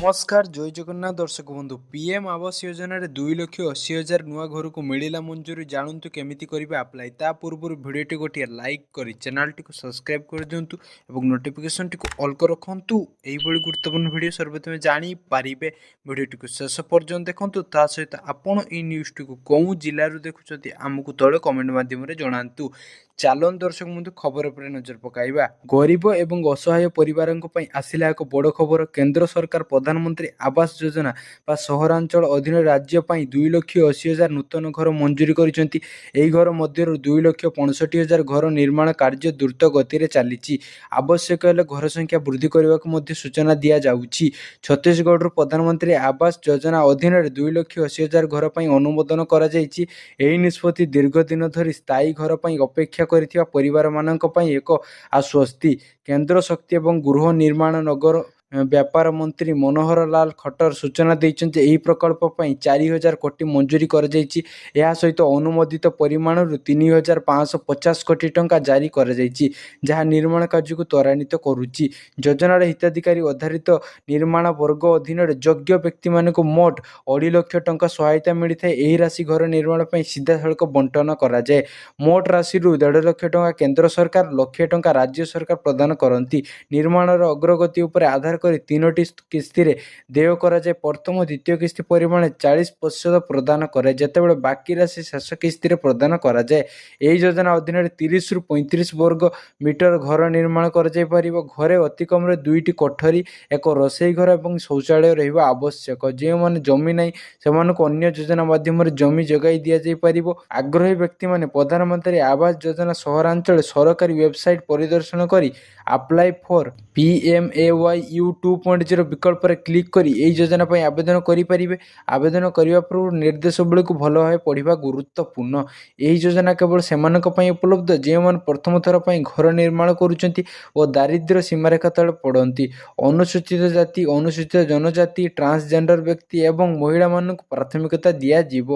नमस्कार जय जगन्नाथ दर्शक बंधु पीएम आवास योजना रे 2,80,000 नुआ घर को मिलिला मंजूरी जानतु केमिति करिवे अप्लाई ता पूर्व वीडियो गोटे लाइक करी चैनल टी को सब्सक्राइब कर दिंतु एवं नोटिफिकेशन टी को ऑल कर रखंतु एई बड़ी गुरुत्वपूर्ण वीडियो सर्वप्रथम जानि पारिबे वीडियो टी को शेष पर्यंत देखंतु ता सहित आपण ई न्यूज टी को कोउ जिल्ला रु देखुचंती हमकु तळे कमेंट माध्यम रे जणांतु चालन दर्शक बंधु खबर पर नजर पकाइबा गरीब एवं असहाय परिवारक पई आसिला एक बड़ खबर केंद्र सरकार प्रधानमंत्री आवास योजना बा सहरांचल अधीन राज्य पई 2,80,000 नूतन घर मंजूरी करिसेंती। एही घर मध्य 2,65,000 घर निर्माण कार्य द्रुत गति रे चलीची। आवश्यक हेले घर संख्या वृद्धि करने को सूचना दिया जाउची। छत्तीसगढ़ प्रधानमंत्री आवास योजना अधीन 2,80,000 घर पई अनुमोदन करा जायछि। एही निष्पत्ति दीर्घ दिन धरी स्थायी घर पई अपेक्षा करिथिबा परिवार मानक पई एक आश्वस्ति। केंद्र शक्ति एवं गृह निर्माण नगर व्यापार मंत्री मनोहर लाल खट्टर सूचना देइछन्ते एही प्रकल्प पई 4,000 कोटी मंजूरी कर जायछि। एहा सहित अनुमोदित परिमाण 3,550 कोटी टंका जारी कर जायछि जहा निर्माण कार्य को त्वरान्वित करूछि। योजनार हिताधिकारी आधारित निर्माण वर्ग अधीन योग्य व्यक्ति मानक मोट 2.5 लाख टंका सहायता मिलिथाय। एही राशि घर निर्माण पई सीधा सड़क बंटन करा जाय। मोट राशि 1.5 लाख टंका केंद्र सरकार, लाख टंका राज्य सरकार प्रदान करती। निर्माणर अग्रगति उपर आधार करी 3टी किस्ती रे देय करा जाय। प्रथम द्वितीय किस्ती परिमाण 40% प्रदान करे जेतेबेले बाकी राशि शेष किस्ती रे प्रदान करा जाय। एही योजना अधीन 30 रु 35 वर्ग मीटर घर निर्माण कर जाय परिबो। घरे अति कम रे 2टी कोठरी, एक रोसई घर एवं शौचालय रहिबा आवश्यक। जे माने जमी नै सेमानक अन्य योजना माध्यम रे जमी जगाई दिया जाय परिबो। आग्रही व्यक्ति माने प्रधानमंत्री आवास योजना सहरांचल सरकारी वेबसाइट परिदर्शन करी अप्लाई फॉर PMAYU 2.0 विकल्प रे क्लिक करी एही योजना पई आवेदन करि परिबे। आवेदन करिवा पूर्व निर्देशावली को भलो भाबे पढ़िबा गुरुत्वपूर्ण। एही योजना केवल सेमानक पई उपलब्ध जे मन प्रथम थर पई घर निर्माण करूचंती ओ दारिद्र्य सीमारेखा तळे पड़ंती। अनुसूचित जाति, अनुसूचित जनजाति, ट्रांसजेंडर व्यक्ति एवं महिला मानक प्राथमिकता दिया जीवो।